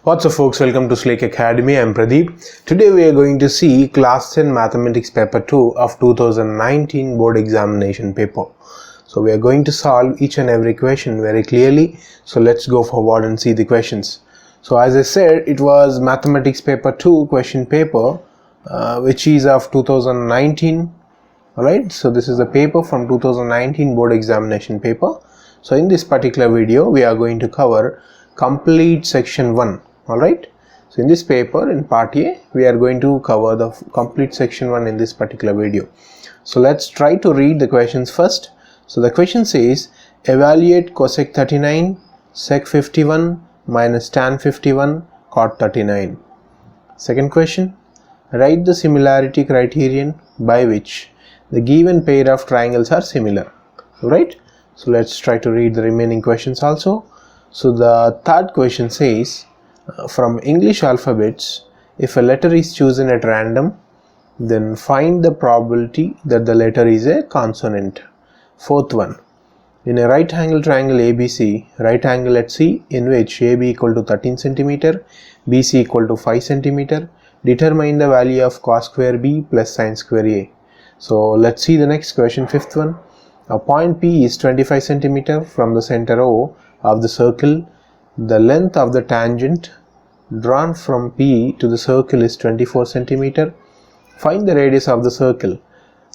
What's up folks, welcome to Slake Academy. I'm Pradeep. Today we are going to see Class 10 Mathematics Paper 2 of 2019 Board Examination paper. So we are going to solve each and every question very clearly. So let's go forward and see the questions. So as I said, it was Mathematics Paper 2 question paper which is of 2019. Alright, so this is a paper from 2019 Board Examination paper. So in this particular video we are going to cover complete section 1. Alright, so in this paper in part A we are going to cover the complete section 1 in this particular video. So let's try to read the questions first. So the question says, evaluate cosec 39 sec 51 minus tan 51 cot 39. Second question, write the similarity criterion by which the given pair of triangles are similar. Right, so let's try to read the remaining questions also. So the third question says, from English alphabets, if a letter is chosen at random, then find the probability that the letter is a consonant. Fourth one, in a right angle triangle ABC, right angle at C, in which AB equal to 13 cm, BC equal to 5 cm, determine the value of cos square B plus sin square A. So let's see the next question, fifth one. A point P is 25 cm from the center O of the circle. The length of the tangent drawn from P to the circle is 24 cm. Find the radius of the circle.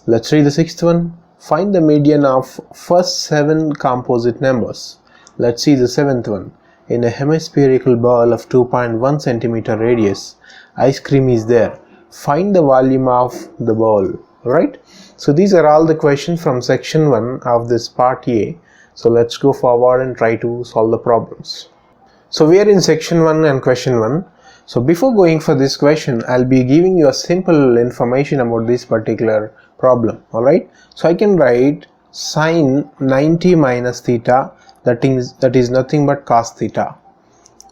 Let's read the sixth one. Find the median of first 7 composite numbers. Let's see the seventh one. In a hemispherical ball of 2.1 cm radius, ice cream is there. Find the volume of the ball. Right? So these are all the questions from section 1 of this part A. So let's go forward and try to solve the problems. So we are in section 1 and question 1. So before going for this question, I'll be giving you a simple information about this particular problem. Alright, so I can write sine 90 minus theta, that is nothing but cos theta.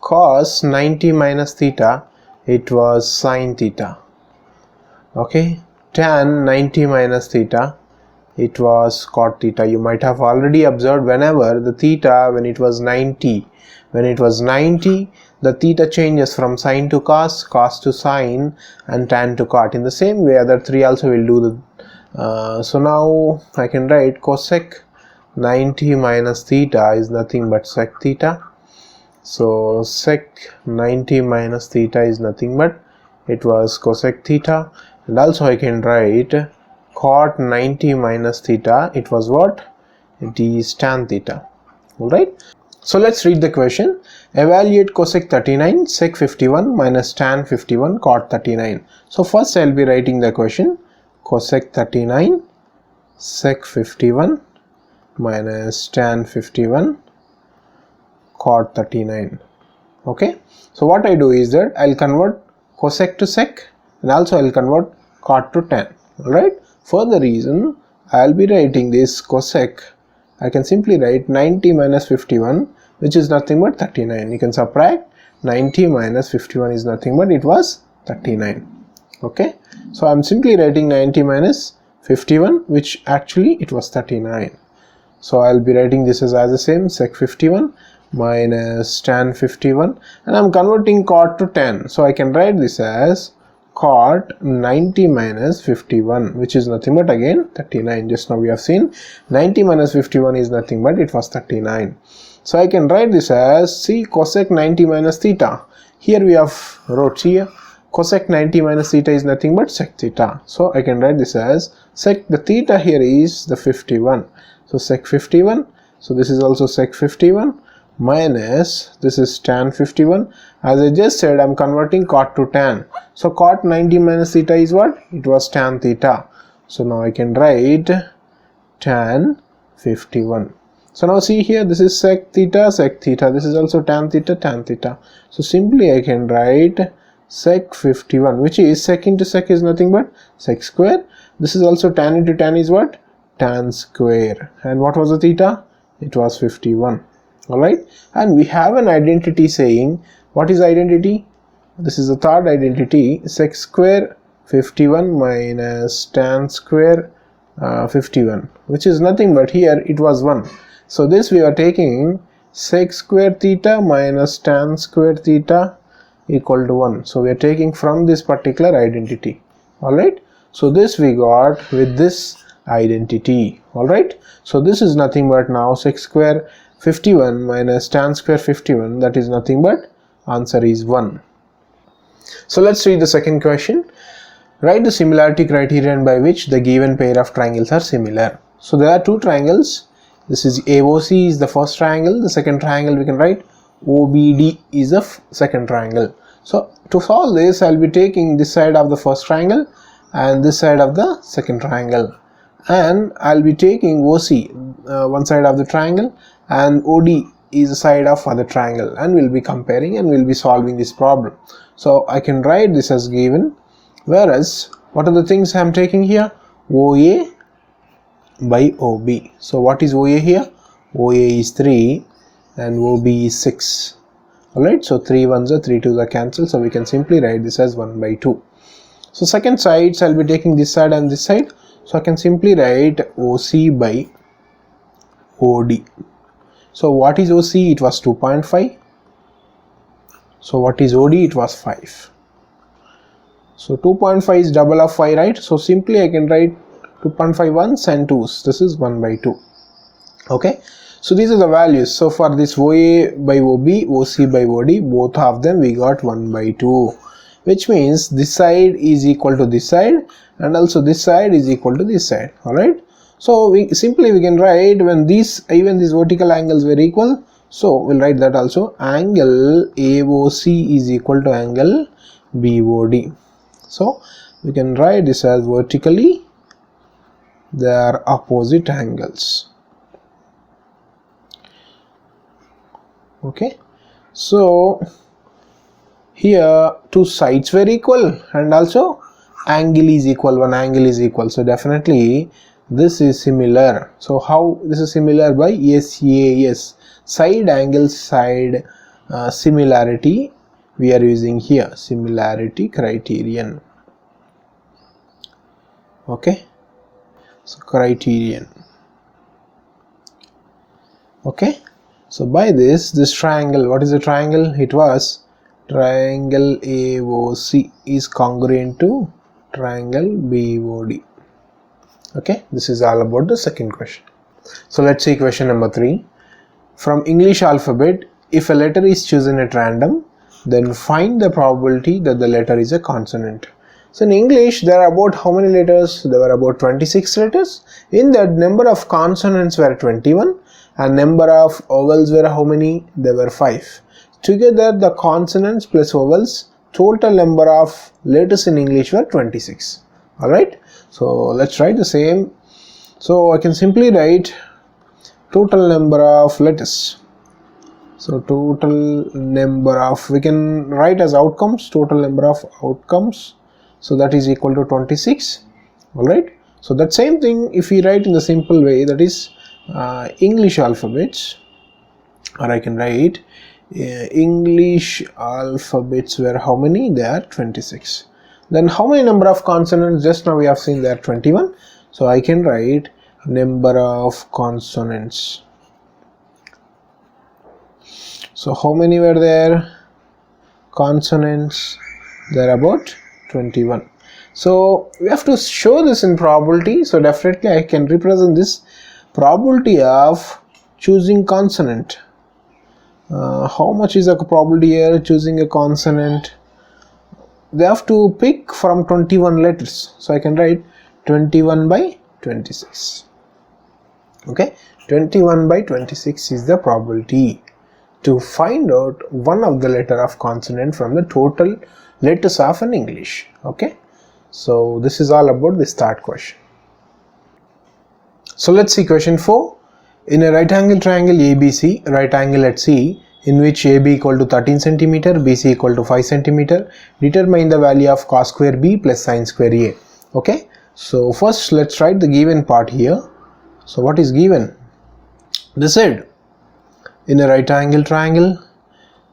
Cos 90 minus theta, it was sin theta. Okay, tan 90 minus theta, it was cot theta. You might have already observed whenever the theta, when it was 90, the theta changes from sin to cos, cos to sin, and tan to cot. In the same way, other three also will do the. So now I can write cosec 90 minus theta is nothing but sec theta. So sec 90 minus theta is nothing but it was cosec theta, and also I can write cot 90 minus theta, it was what? It is tan theta. Alright, so let's read the question. Evaluate cosec 39 sec 51 minus tan 51 cot 39. So first I'll be writing the question. Cosec 39 sec 51 minus tan 51 cot 39. Okay, so what I do is that I'll convert cosec to sec and also I'll convert cot to tan. Alright, for the reason I'll be writing this cosec, I can simply write 90 minus 51, which is nothing but 39. You can subtract 90 minus 51 is nothing but it was 39. Okay, so I'm simply writing 90 minus 51, which actually it was 39. So I'll be writing this as the same, sec 51 minus tan 51, and I'm converting cot to tan. So I can write this as cot 90 minus 51, which is nothing but again 39. Just now we have seen 90 minus 51 is nothing but it was 39. So I can write this as, see, cosec 90 minus theta. Here we have wrote here cosec 90 minus theta is nothing but sec theta. So I can write this as sec, the theta here is the 51. So sec 51. So this is also sec 51 minus this is tan 51. As I just said, I'm converting cot to tan. So cot 90 minus theta is what? It was tan theta. So now I can write tan 51. So now see here, this is sec theta, this is also tan theta, tan theta. So simply I can write sec 51, which is sec into sec is nothing but sec square. This is also tan into tan is what? Tan square. And what was the theta? It was 51. Alright, and we have an identity saying, what is identity? This is the third identity, sec square 51 minus tan square 51, which is nothing but here it was 1. So this we are taking sec square theta minus tan square theta equal to 1. So we are taking from this particular identity. Alright, so this we got with this identity. Alright, so this is nothing but now sec square 51 minus tan square 51, that is nothing but answer is 1. So let's read the second question. Write the similarity criterion by which the given pair of triangles are similar. So there are two triangles. This is AOC is the first triangle. The second triangle we can write OBD is the second triangle. So to solve this, I'll be taking this side of the first triangle and this side of the second triangle, and I'll be taking OC one side of the triangle and OD is the side of other triangle, and we'll be comparing and we'll be solving this problem. So I can write this as given, whereas what are the things I'm taking here? OA by OB. So what is OA here? OA is 3 and OB is 6. Alright, so 3 ones are 3 2s are cancelled, so we can simply write this as 1 by 2. So second sides, I'll be taking this side and this side, so I can simply write OC by OD. So what is OC? It was 2.5. So what is OD? It was 5. So 2.5 is double of 5, right? So simply I can write 2.5 ones and 2s. This is 1 by 2. Okay. So these are the values. So for this OA by OB, OC by OD, both of them we got 1 by 2. Which means this side is equal to this side and also this side is equal to this side. Alright. So we can write when even these vertical angles were equal. So we'll write that also. Angle AOC is equal to angle BOD. So we can write this as vertically they are opposite angles. Okay, so here two sides were equal and also angle is equal, one angle is equal, so definitely this is similar. So how this is similar? By SAS, side angle side similarity we are using here, similarity criterion. Okay, so criterion. Okay, so by this triangle, what is the triangle? It was triangle AOC is congruent to triangle BOD. Okay, this is all about the second question. So let's see question number 3. From English alphabet, if a letter is chosen at random, then find the probability that the letter is a consonant. So in English, there are about how many letters? There were about 26 letters. In that, number of consonants were 21 and number of vowels were how many? There were 5. Together, the consonants plus vowels, total number of letters in English were 26. Alright, so let's write the same. So I can simply write total number of letters. So total number of, we can write as outcomes, total number of outcomes. So that is equal to 26. Alright, so that same thing if we write in the simple way, that is English alphabets, or I can write English alphabets were how many? They are 26. Then how many number of consonants? Just now we have seen they are 21. So I can write number of consonants. So how many were there? Consonants, there are about 21. So we have to show this in probability. So definitely I can represent this probability of choosing consonant. How much is the probability here choosing a consonant? They have to pick from 21 letters. So I can write 21 by 26. Okay, 21 by 26 is the probability to find out one of the letter of consonant from the total letters of an English. Okay, so this is all about this third question. So let's see question 4. In a right angle triangle ABC, right angle at C, in which AB equal to 13 cm, BC equal to 5 cm, determine the value of cos square B plus sin square A. Okay, so first let's write the given part here. So what is given? They said in a right angle triangle,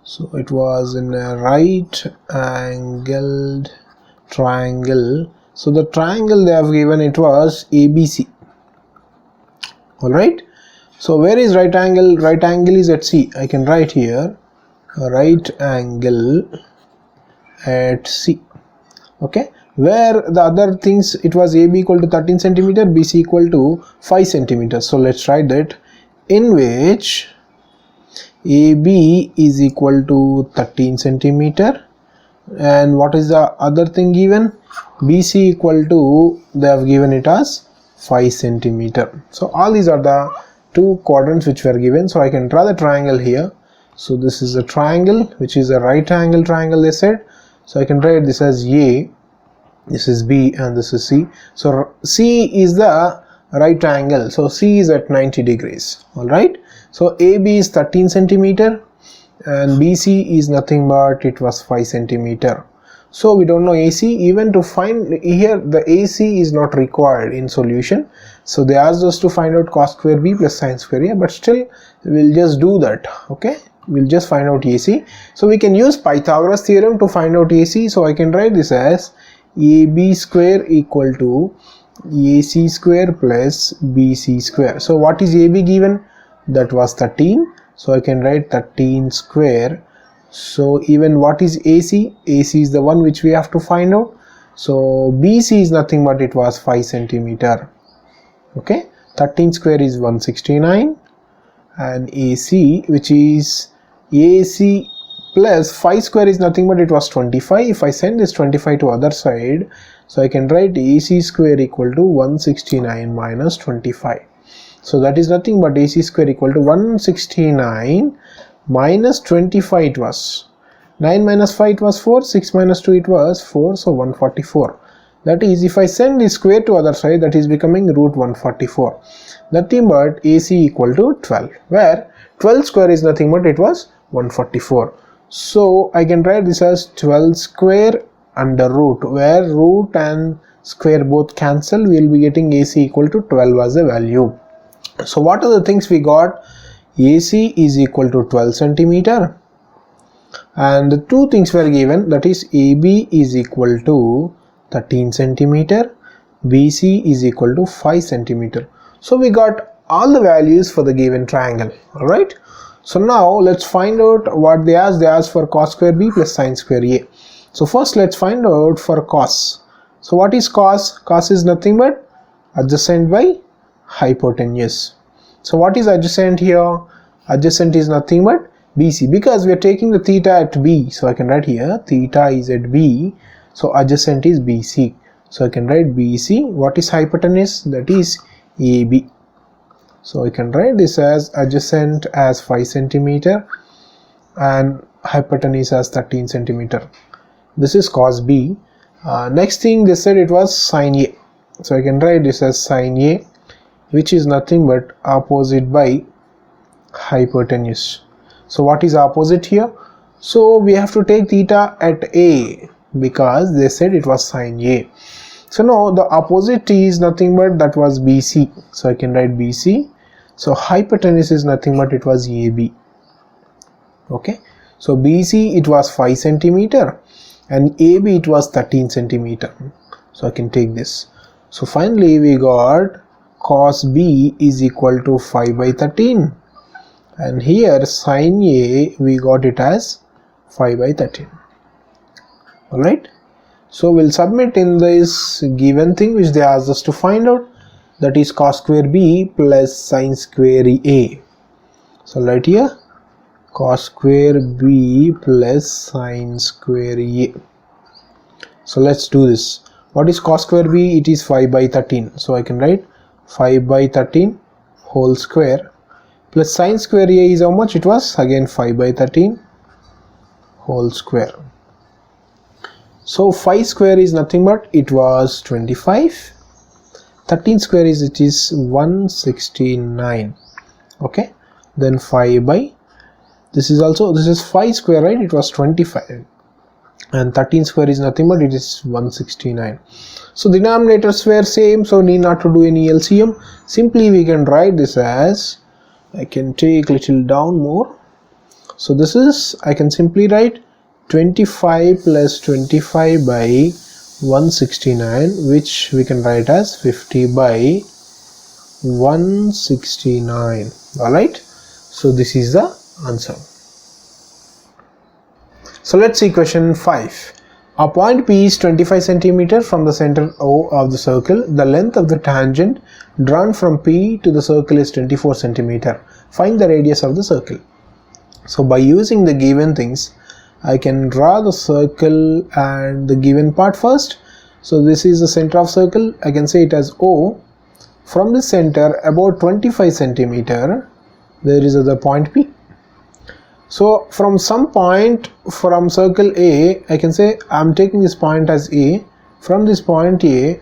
so it was in a right angled triangle. So the triangle they have given, it was ABC. Alright, so where is right angle? Right angle is at C. I can write here right angle at C. Okay, where the other things, it was AB equal to 13 centimeter, BC equal to 5 centimeters. So let's write that, in which AB is equal to 13 centimeter, and what is the other thing given? BC equal to, they have given it as 5 centimeter. So all these are the two quadrants which were given. So I can draw the triangle here. So this is a triangle which is a right angle triangle, they said. So I can write this as A, this is B, and this is C. So C is the right angle, so C is at 90 degrees. Alright, so AB is 13 centimeter and BC is nothing but it was 5 centimeter. So we don't know AC. Even to find here, the AC is not required in solution. So they asked us to find out cos square B plus sin square A, but still we'll just do that. Okay, we'll just find out AC. So we can use Pythagoras theorem to find out AC. So I can write this as AB square equal to AC square plus BC square. So what is AB given? That was 13. So I can write 13 square. So even what is AC? AC is the one which we have to find out. So BC is nothing but it was 5 centimeter. Okay, 13 square is 169, and AC, which is AC plus 5 square, is nothing but it was 25. If I send this 25 to other side, so I can write AC square equal to 169 minus 25. So that is nothing but AC square equal to 169 minus 25. It was 9 minus 5, it was 4, 6 minus 2, it was 4, so 144. That is, if I send the square to other side, that is becoming root 144. Nothing but AC equal to 12, where 12 square is nothing but it was 144. So I can write this as 12 square under root, where root and square both cancel. We will be getting AC equal to 12 as a value. So what are the things we got? AC is equal to 12 centimeter, and the two things were given, that is AB is equal to 13 centimeter, BC is equal to 5 centimeter. So we got all the values for the given triangle. Alright, so now let's find out what they asked. They asked for cos square B plus sin square A. So first let's find out for cos. So what is cos? Cos is nothing but adjacent by hypotenuse. So what is adjacent here? Adjacent is nothing but BC, because we are taking the theta at B. So I can write here theta is at B, so adjacent is BC. So I can write BC. What is hypotenuse? That is AB. So I can write this as adjacent as 5 centimeter and hypotenuse as 13 centimeter. This is cos B. Next thing they said it was sin A. So I can write this as sin A, which is nothing but opposite by hypotenuse. So what is opposite here? So we have to take theta at A, because they said it was sin A. So now the opposite is nothing but that was BC. So I can write BC. So hypotenuse is nothing but it was AB. Okay, so BC it was 5 centimeter and AB it was 13 centimeter. So I can take this. So finally we got cos B is equal to 5 by 13, and here sin A we got it as 5 by 13. Alright, so we'll submit in this given thing which they asked us to find out, that is cos square B plus sin square A. So right here cos square B plus sin square A. So let's do this. What is cos square B? It is 5 by 13. So I can write 5 by 13 whole square plus sin square A is how much? It was again 5 by 13 whole square. So 5 square is nothing but it was 25. 13 square is, it is 169. Okay, then 5 by, this is also, this is 5 square, right? It was 25, and 13 square is nothing but it is 169. So the denominators were same, so need not to do any LCM. Simply we can write this as, I can take little down more. So this is, I can simply write 25 plus 25 by 169, which we can write as 50 by 169. Alright, so this is the answer. So let's see question 5. A point P is 25 cm from the center O of the circle. The length of the tangent drawn from P to the circle is 24 cm. Find the radius of the circle. So by using the given things, I can draw the circle and the given part first. So this is the center of circle. I can say it as O. From the center about 25 cm there is the point P. So from some point from circle A, I can say I am taking this point as A. From this point A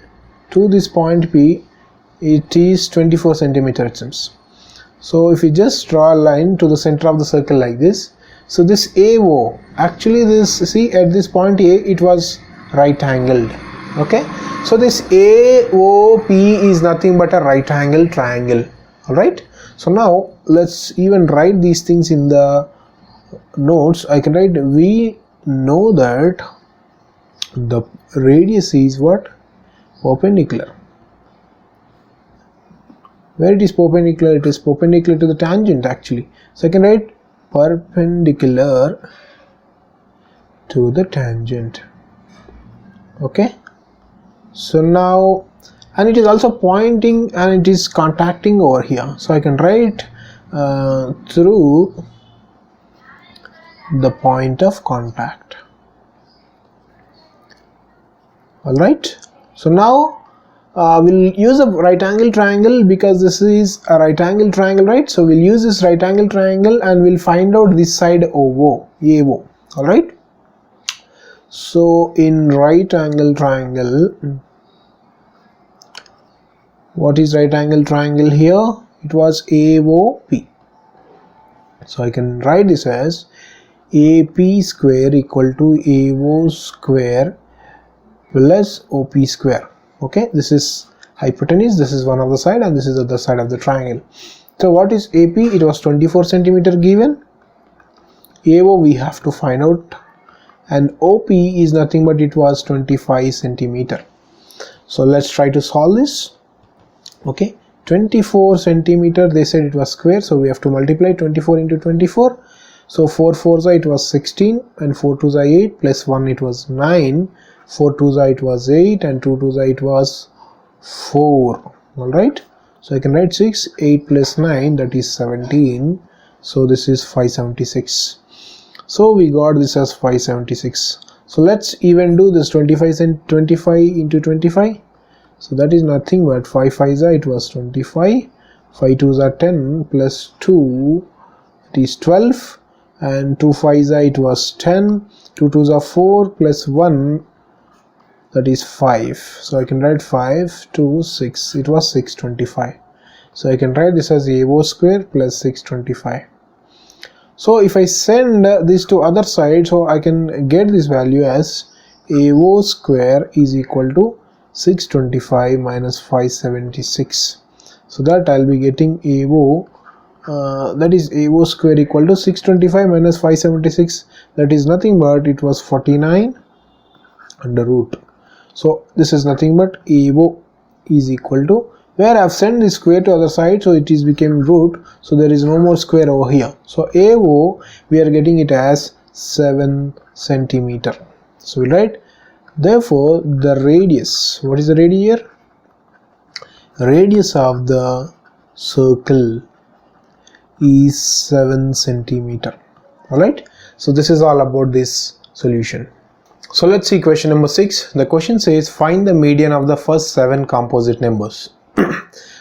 to this point P, it is 24 cm it seems. So if you just draw a line to the center of the circle like this, so this AO, actually this, see at this point A it was right angled. Okay, so this AOP is nothing but a right angle triangle. Alright, so now let's even write these things in the notes. I can write, we know that the radius is what? Perpendicular. Where it is perpendicular? It is perpendicular to the tangent actually. So I can write perpendicular to the tangent. Okay, so now, and it is also pointing and it is contacting over here. So I can write through the point of contact. Alright, so now we'll use a right angle triangle because this is a right angle triangle, right? So we'll use this right angle triangle and we'll find out this side AO. Alright, so in right angle triangle, what is right angle triangle here? It was AOP. So I can write this as AP square equal to AO square plus OP square. Okay, this is hypotenuse, this is one of the side and this is the other side of the triangle. So what is AP? It was 24 cm given. AO we have to find out, and OP is nothing but it was 25 cm. So let's try to solve this. Okay, 24 cm, they said it was square, so we have to multiply 24 into 24. So 4 4s it was 16 and 4 2s are 8 plus 1 it was 9, 4 2s are it was 8 and 2 2s are it was 4. Alright, so I can write 6, 8 plus 9, that is 17. So this is 576. So we got this as 576. So let's even do this 25 into 25. So that is nothing but 5 5s are it was 25, 5 2s are 10 plus 2 it is 12 and 2 5s are it was 10, 2 2s are 4 plus 1 that is 5. So I can write 5 2 6, it was 625. So I can write this as AO square plus 625. So if I send this to other side, so I can get this value as AO square is equal to 625 minus 576. So that I'll be getting AO, that is AO square equal to 625 minus 576, that is nothing but it was 49 under root. So this is nothing but AO is equal to, where I have sent this square to other side, so it is became root, so there is no more square over here. So AO we are getting it as 7 centimeter. So we'll write, therefore the radius, what is the radius here? Radius of the circle is 7 centimeter. Alright, so this is all about this solution. So let's see question number 6. The question says find the median of the first 7 composite numbers.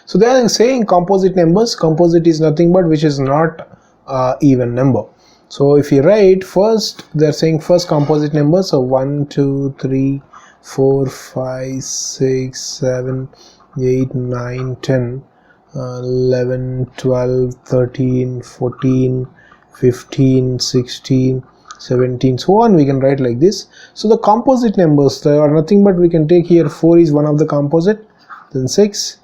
So they are saying composite numbers. Composite is nothing but which is not even number. So if you write first, they are saying first composite number. So 1 2 3 4 5 6 7 8 9 10 11 12 13 14 15 16 17, so on, we can write like this. So the composite numbers, there are nothing but we can take here 4 is one of the composite, then 6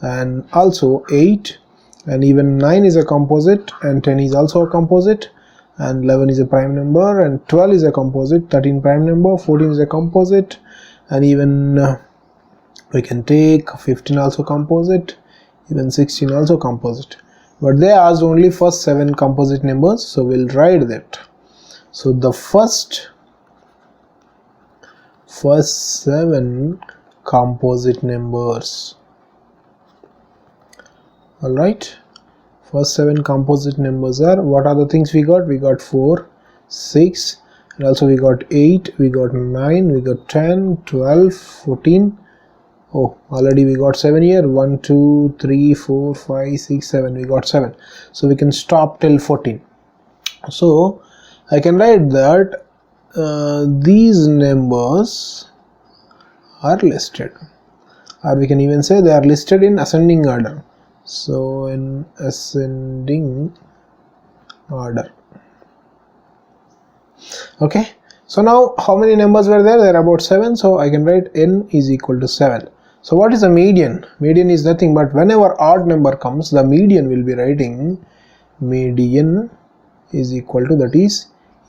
and also 8, and even 9 is a composite, and 10 is also a composite, and 11 is a prime number, and 12 is a composite, 13 prime number, 14 is a composite, and even we can take 15 also composite, even 16 also composite. But they asked only first 7 composite numbers, so we'll write that. So the first first 7 composite numbers. Alright, first 7 composite numbers are, what are the things we got? We got 4, 6, and also we got 8, we got 9, we got 10, 12, 14. Oh, already we got 7 here. 1, 2, 3, 4, 5, 6, 7. We got 7. So we can stop till 14. So I can write that these numbers are listed, or we can even say they are listed in ascending order. So in ascending order. Okay, so now how many numbers were there? There are about 7, so I can write n is equal to 7. So what is the median? Median is nothing but whenever odd number comes, the median will be writing median is equal to, that is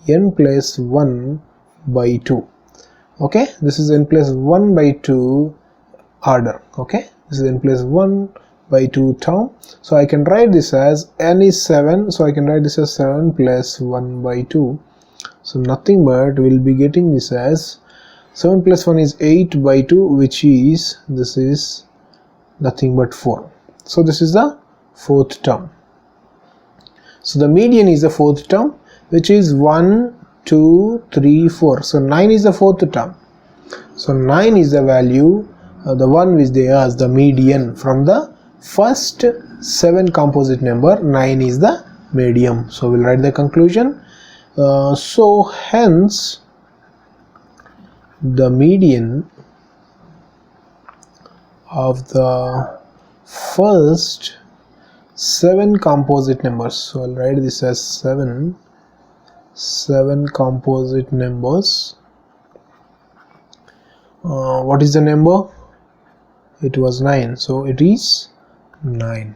n plus 1 by 2. Okay, this is n plus 1 by 2 order. Okay, this is n plus 1 by 2 term. So I can write this as n is 7, so I can write this as 7 plus 1 by 2. So nothing but we'll be getting this as 7 plus 1 is 8 by 2, which is, this is nothing but 4. So this is the fourth term. So the median is the fourth term, which is 1, 2, 3, 4. So 9 is the fourth term. So 9 is the value, the one which they asked, the median from the first 7 composite number. 9 is the median. So we'll write the conclusion. So hence the median of the first 7 composite numbers, so I'll write this as 7 composite numbers. What is the number? It was 9, so it is 9.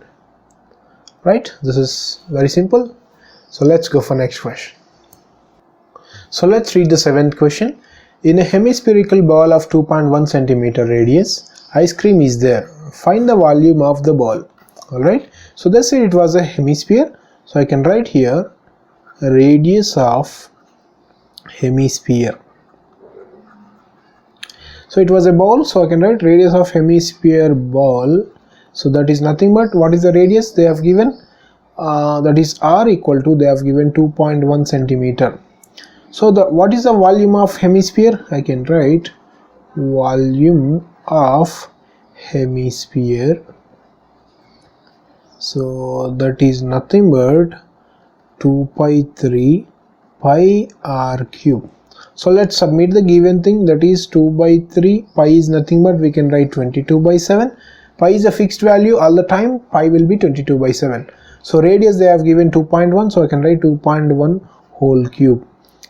Right, this is very simple. So let's go for next question. So let's read the 7th question. In a hemispherical ball of 2.1 centimeter radius, ice cream is there. Find the volume of the ball. Alright, so they said it was a hemisphere. So I can write here radius of hemisphere. So it was a ball, so I can write radius of hemisphere ball. So that is nothing but, what is the radius they have given? That is r equal to, they have given 2.1 centimeter. So what is the volume of hemisphere? I can write volume of hemisphere. So that is nothing but 2 pi 3 pi r cube. So let's submit the given thing, that is 2 by 3. Pi is nothing but, we can write 22 by 7. Pi is a fixed value all the time. Pi will be 22 by 7. So radius they have given 2.1, so I can write 2.1 whole cube.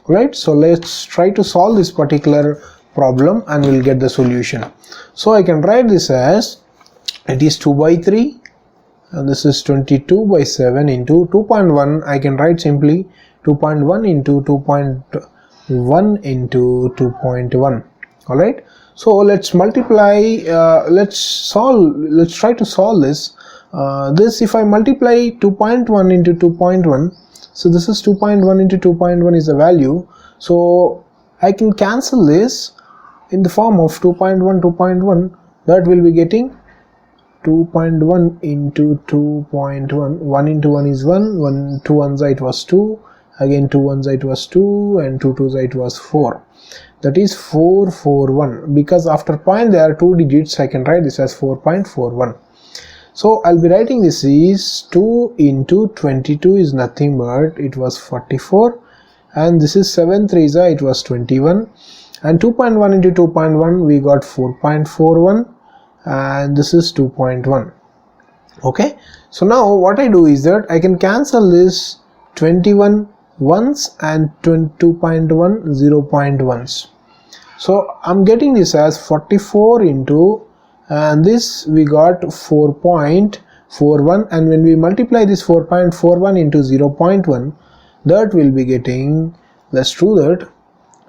Right, so let's try to solve this particular problem and we'll get the solution. So I can write this as, it is 2 by 3 and this is 22 by 7 into 2.1. I can write simply 2.1 into 2.1 into 2.1. Alright, so let's multiply, let's try to solve this. This, if I multiply 2.1 into 2.1, so this is 2.1 into 2.1 is the value. So I can cancel this in the form of 2.1, 2.1. That will be getting 2.1 into 2.1. 1 into 1 is 1. 2 ones it was 2. Again 2 ones it was 2. And 2 twos it was 4. That is 441. Because after point there are 2 digits, I can write this as 4.41. So I'll be writing this is 2 into 22 is nothing but, it was 44, and this is 7 3s are, it was 21, and 2.1 into 2.1 we got 4.41, and this is 2.1. Okay, so now what I do is that I can cancel this 21 ones and 2.1 0.1s. So I'm getting this as 44 into, and this we got 4.41, and when we multiply this 4.41 into 0.1, that will be getting, let's do that.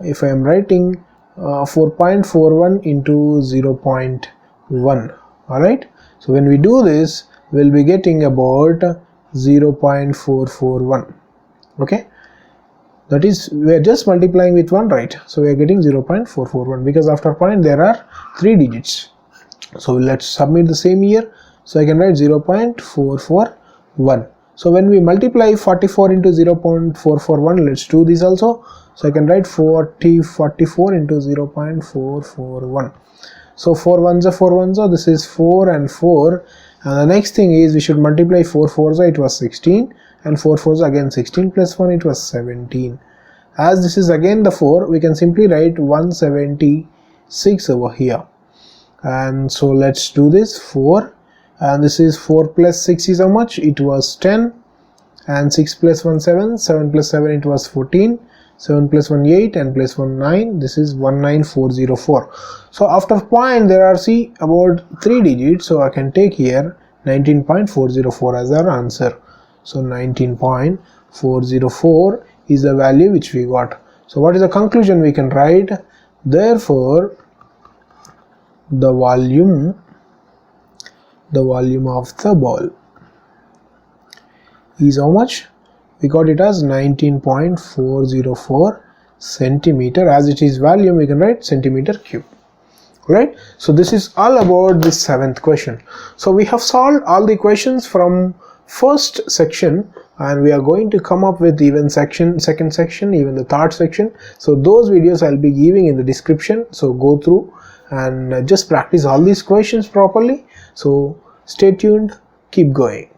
If I am writing 4.41 into 0.1, alright, so when we do this we'll be getting about 0.441. okay, that is we are just multiplying with 1, right? So we are getting 0.441 because after point there are 3 digits. So let's submit the same here. So I can write 0.441. so when we multiply 44 into 0.441, let's do this also. So I can write 44 into 0.441. so 4 ones are 4 ones are, this is 4 and 4, and the next thing is we should multiply 4 fours, it was 16, and 4 fours again 16 plus 1, it was 17. As this is again the 4, we can simply write 176 over here. And so let's do this. 4, and this is 4 plus 6 is how much? It was 10, and 6 plus 1 7, 7 plus 7 it was 14, 7 plus 1 8, and plus 1 9, this is 19404. So after point there are about 3 digits, so I can take here 19.404 as our answer. So 19.404 is the value which we got. So what is the conclusion we can write? Therefore the volume of the ball is how much? We got it as 19.404 centimeter. As it is volume, we can write centimeter cube. Right? So this is all about this 7th question. So we have solved all the questions from first section, and we are going to come up with even second section, even the third section. So those videos I'll be giving in the description. So go through and just practice all these questions properly. So stay tuned, keep going.